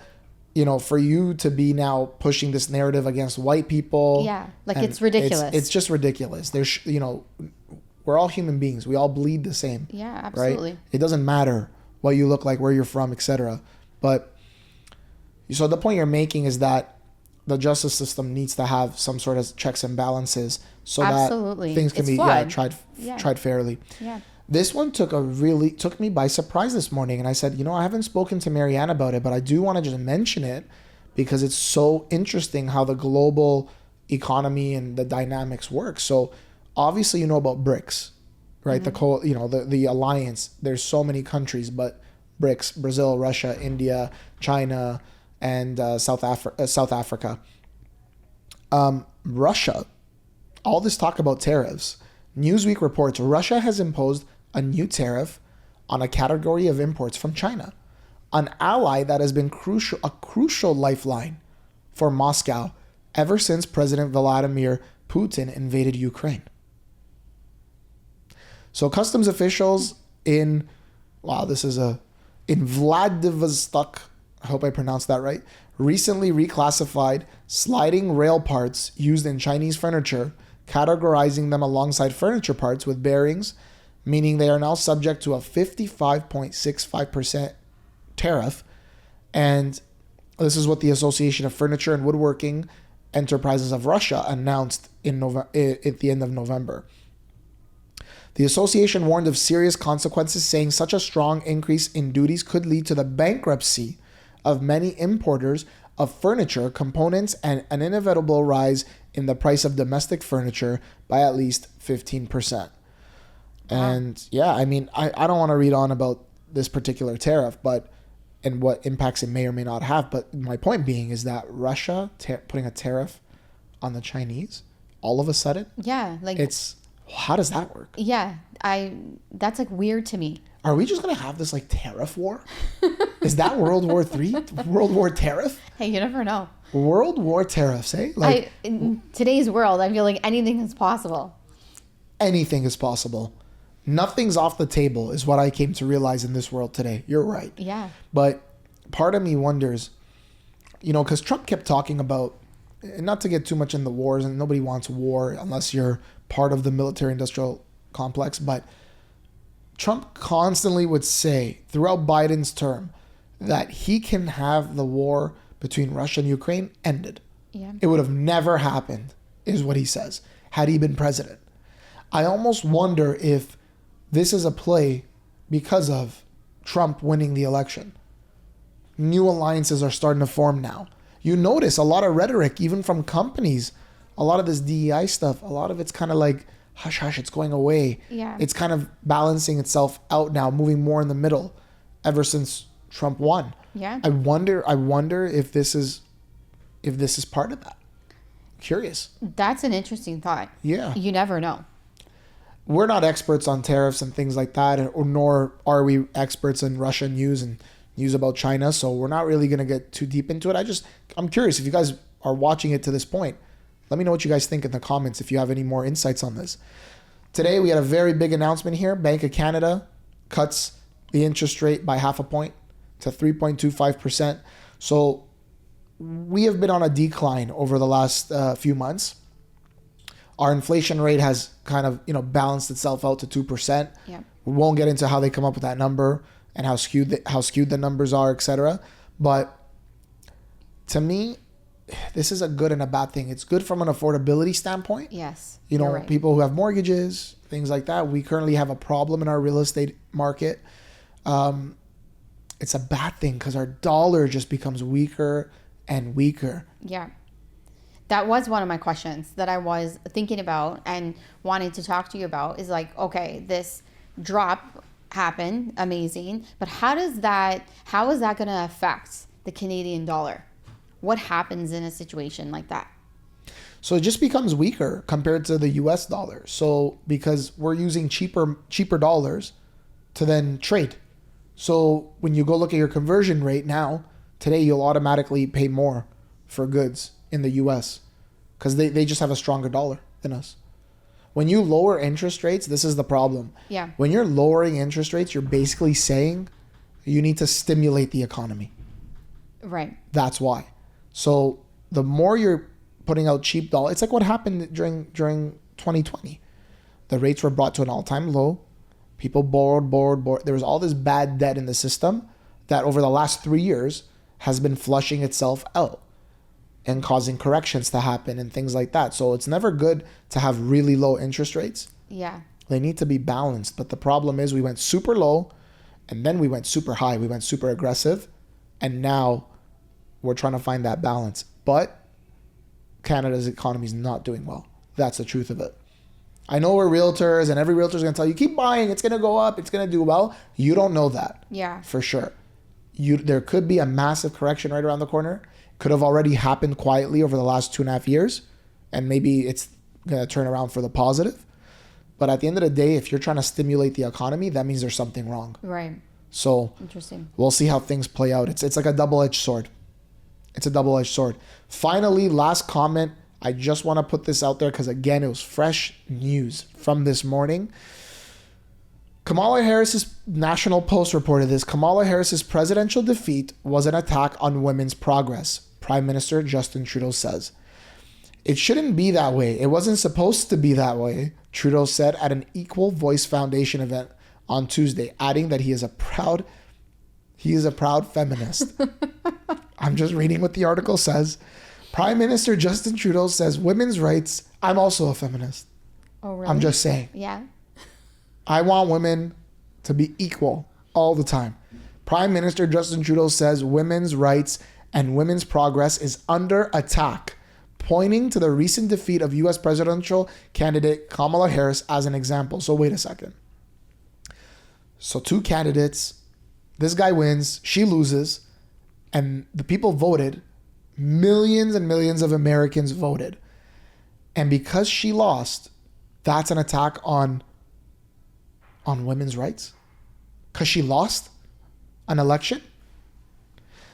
you know, for you to be now pushing this narrative against white people. Yeah. Like, it's ridiculous. It's just ridiculous. There's, you know, we're all human beings. We all bleed the same. Yeah, absolutely. Right? It doesn't matter what you look like, where you're from, etc. But so the point you're making is that the justice system needs to have some sort of checks and balances so that things can be tried fairly. Yeah. This one took me by surprise this morning, and I said, you know, I haven't spoken to Marianne about it, but I do want to just mention it because it's so interesting how the global economy and the dynamics work. So obviously, you know about BRICS, right? Mm-hmm. The alliance. There's so many countries, but BRICS: Brazil, Russia, India, China, and South Africa. Russia, all this talk about tariffs. Newsweek reports Russia has imposed a new tariff on a category of imports from China, an ally that has been a crucial lifeline for Moscow ever since President Vladimir Putin invaded Ukraine. So customs officials in Vladivostok, I hope I pronounced that right, recently reclassified sliding rail parts used in Chinese furniture, categorizing them alongside furniture parts with bearings, meaning they are now subject to a 55.65% tariff. And this is what the Association of Furniture and Woodworking Enterprises of Russia announced at the end of November. The association warned of serious consequences, saying such a strong increase in duties could lead to the bankruptcy of many importers of furniture, components, and an inevitable rise in the price of domestic furniture by at least 15%. And yeah, I mean, I don't want to read on about this particular tariff, and what impacts it may or may not have. But my point being is that Russia putting a tariff on the Chinese all of a sudden. Yeah, like how does that work? Yeah, that's like weird to me. Are we just gonna have this like tariff war? Is that World War III? World War tariff? Hey, you never know. World War tariffs, eh? In today's world, I feel like anything is possible. Anything is possible. Nothing's off the table is what I came to realize in this world today. You're right. Yeah. But part of me wonders, because Trump kept talking about, and not to get too much in the wars, and nobody wants war unless you're part of the military-industrial complex, but Trump constantly would say throughout Biden's term that he can have the war between Russia and Ukraine ended. Yeah. It would have never happened, is what he says, had he been president. I almost wonder if this is a play because of Trump winning the election. New alliances are starting to form now. You notice a lot of rhetoric, even from companies, a lot of this DEI stuff, a lot of it's kind of like, hush, hush, it's going away. Yeah. It's kind of balancing itself out now, moving more in the middle ever since Trump won. Yeah. I wonder if this is part of that. Curious. That's an interesting thought. Yeah. You never know. We're not experts on tariffs and things like that, nor are we experts in Russian news and news about China, so we're not really going to get too deep into it. I'm curious if you guys are watching it to this point. Let me know what you guys think in the comments if you have any more insights on this. Today, we had a very big announcement here. Bank of Canada cuts the interest rate by 0.5 point to 3.25%. So we have been on a decline over the last few months. Our inflation rate has kind of, balanced itself out to 2%. Yeah. We won't get into how they come up with that number and how skewed the numbers are, etc. But to me, this is a good and a bad thing. It's good from an affordability standpoint. Yes. Right. People who have mortgages, things like that. We currently have a problem in our real estate market. It's a bad thing because our dollar just becomes weaker and weaker. Yeah. That was one of my questions that I was thinking about and wanting to talk to you about is like, okay, this drop happened, amazing, but how is that going to affect the Canadian dollar? What happens in a situation like that? So it just becomes weaker compared to the US dollar. So because we're using cheaper dollars to then trade. So when you go look at your conversion rate now, today you'll automatically pay more for goods in the US because they just have a stronger dollar than us. When you lower interest rates, this is the problem. Yeah. When you're lowering interest rates, you're basically saying you need to stimulate the economy. Right. That's why. So the more you're putting out cheap dollars, it's like what happened during 2020. The rates were brought to an all-time low. People borrowed. There was all this bad debt in the system that over the last 3 years has been flushing itself out and causing corrections to happen and things like that. So it's never good to have really low interest rates. Yeah. They need to be balanced. But the problem is we went super low and then we went super high. We went super aggressive. And now we're trying to find that balance. But Canada's economy is not doing well. That's the truth of it. I know we're realtors and every realtor is going to tell you, keep buying, it's going to go up, it's going to do well. You don't know that. Yeah. For sure. There could be a massive correction right around the corner. Could have already happened quietly over the last 2.5 years. And maybe it's going to turn around for the positive. But at the end of the day, if you're trying to stimulate the economy, that means there's something wrong. Right. So Interesting. We'll see how things play out. It's like a double-edged sword. It's a double-edged sword. Finally, last comment. I just want to put this out there because, again, it was fresh news from this morning. Kamala Harris's National Post reported this. Kamala Harris's presidential defeat was an attack on women's progress, Prime Minister Justin Trudeau says. It shouldn't be that way. It wasn't supposed to be that way, Trudeau said at an Equal Voice Foundation event on Tuesday, adding that he is a proud feminist. I'm just reading what the article says. Prime Minister Justin Trudeau says women's rights. I'm also a feminist. Oh, really? I'm just saying. Yeah. I want women to be equal all the time. Prime Minister Justin Trudeau says women's rights and women's progress is under attack, pointing to the recent defeat of U.S. presidential candidate Kamala Harris as an example. So wait a second. So two candidates, this guy wins, she loses, and the people voted. Millions and millions of Americans voted. And because she lost, that's an attack on women's rights? Because she lost an election?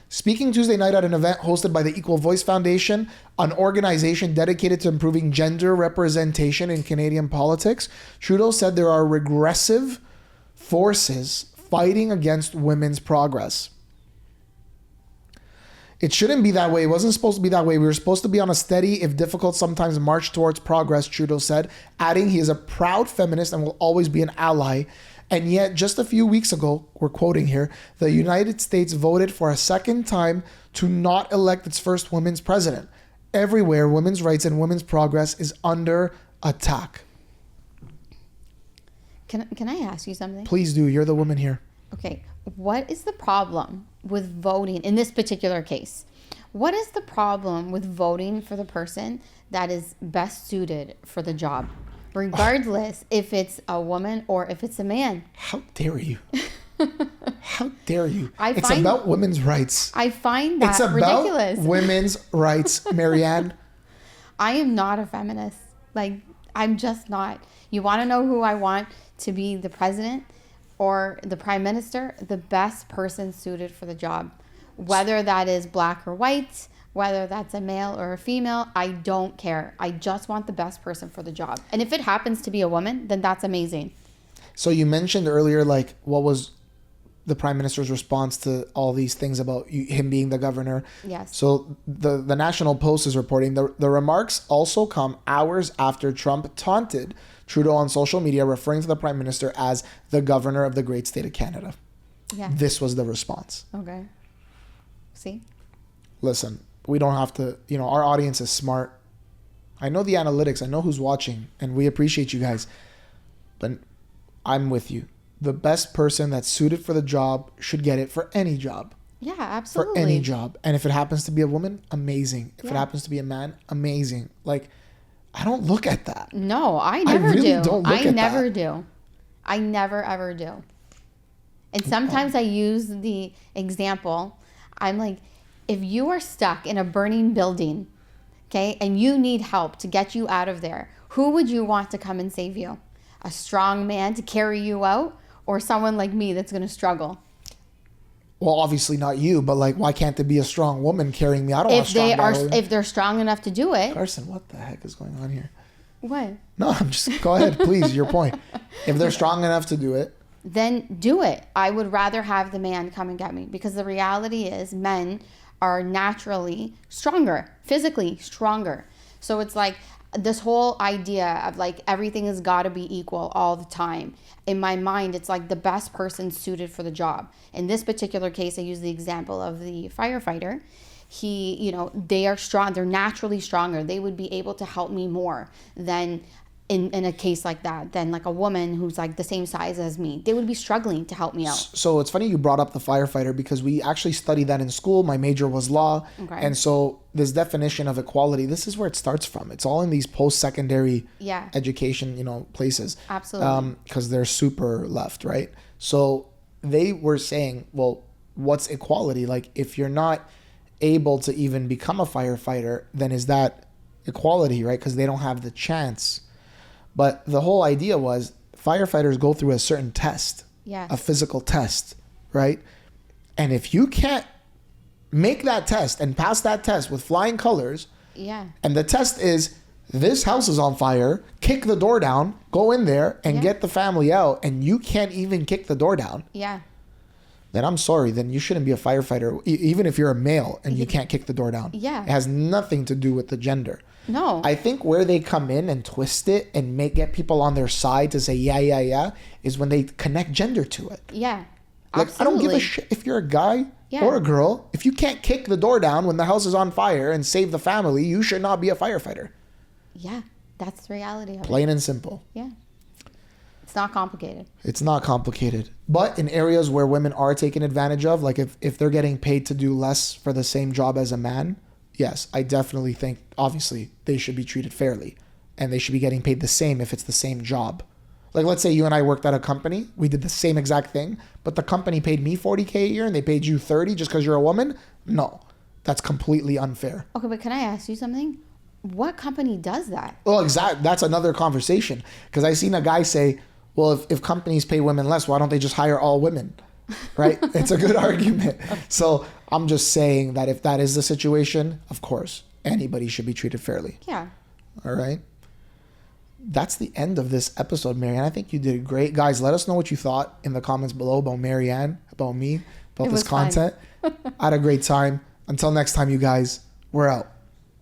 Speaking Tuesday night at an event hosted by the Equal Voice Foundation, an organization dedicated to improving gender representation in Canadian politics, Trudeau said there are regressive forces fighting against women's progress. It shouldn't be that way. It wasn't supposed to be that way. We were supposed to be on a steady, if difficult, sometimes march towards progress, Trudeau said, adding he is a proud feminist and will always be an ally. And yet, just a few weeks ago, we're quoting here, the United States voted for a second time to not elect its first women's president. Everywhere, women's rights and women's progress is under attack. Can I ask you something? Please do. You're the woman here. Okay. What is the problem with voting in this particular case? What is the problem with voting for the person that is best suited for the job, regardless if it's a woman or if it's a man? How dare you? How dare you? It's find, about women's rights. I find that it's about ridiculous. Women's rights, Marianne. I am not a feminist. Like, I'm just not. You want to know who I want to be the president or the prime minister? The best person suited for the job. Whether that is black or white, whether that's a male or a female, I don't care. I just want the best person for the job. And if it happens to be a woman, then that's amazing. So you mentioned earlier, like, what was the prime minister's response to all these things about him being the governor? Yes. So the National Post is reporting the remarks also come hours after Trump taunted Trudeau on social media, referring to the prime minister as the governor of the great state of Canada. Yeah. This was the response. Okay. See? Listen, we don't have to, our audience is smart. I know the analytics. I know who's watching, and we appreciate you guys. But I'm with you. The best person that's suited for the job should get it for any job. Yeah, absolutely. For any job. And if it happens to be a woman, amazing. If Yeah. it happens to be a man, amazing. Like, I don't look at that. No, I never really do. don't look I at never that. do. I never ever do. And sometimes I use the example. I'm like, if you are stuck in a burning building, okay, and you need help to get you out of there, who would you want to come and save you? A strong man to carry you out, or someone like me that's going to struggle? Well, obviously not you, but like, why can't there be a strong woman carrying me? I don't want a strong guy. If they're strong enough to do it. Carson, what the heck is going on here? What? No, I'm just, go ahead, please, your point. If they're strong enough to do it. Then do it. I would rather have the man come and get me, because the reality is men are naturally stronger, physically stronger. So it's like this whole idea of like everything has got to be equal all the time. In my mind, it's like the best person suited for the job. In this particular case, I use the example of the firefighter. They are strong. They're naturally stronger. They would be able to help me more than in a case like that, than like a woman who's like the same size as me. They would be struggling to help me out. So it's funny you brought up the firefighter, because we actually studied that in school. My major was law. Okay. And so this definition of equality, this is where it starts from. It's all in these post-secondary education, places. Absolutely. Because they're super left, right? So they were saying, well, what's equality? Like, if you're not able to even become a firefighter, then is that equality, right? Because they don't have the chance. But the whole idea was firefighters go through a certain test, Yeah. a physical test, right? And if you can't make that test and pass that test with flying colors, Yeah. and the test is this house is on fire, kick the door down, go in there and Yeah. get the family out, and you can't even kick the door down, Yeah. then I'm sorry, then you shouldn't be a firefighter, even if you're a male and you can't kick the door down. Yeah. It has nothing to do with the gender. No. I think where they come in and twist it and get people on their side to say, yeah, is when they connect gender to it. Yeah. Like, Absolutely. I don't give a shit if you're a guy Yeah. or a girl. If you can't kick the door down when the house is on fire and save the family, you should not be a firefighter. Yeah. That's the reality of it. Plain and simple. Yeah. It's not complicated. It's not complicated. But in areas where women are taken advantage of, like if they're getting paid to do less for the same job as a man, yes, I definitely think, obviously, they should be treated fairly. And they should be getting paid the same if it's the same job. Like, let's say you and I worked at a company. We did the same exact thing, but the company paid me $40K a year and they paid you $30 just because you're a woman? No, that's completely unfair. Okay, but can I ask you something? What company does that? Well, exactly. That's another conversation. Because I seen a guy say, well, if companies pay women less, why don't they just hire all women? Right? It's a good argument. So I'm just saying that if that is the situation, of course, anybody should be treated fairly. Yeah. All right. That's the end of this episode, Marianne. I think you did great. Guys, let us know what you thought in the comments below about Marianne, about me, about It this was fun. content. I had a great time. Until next time, you guys, we're out.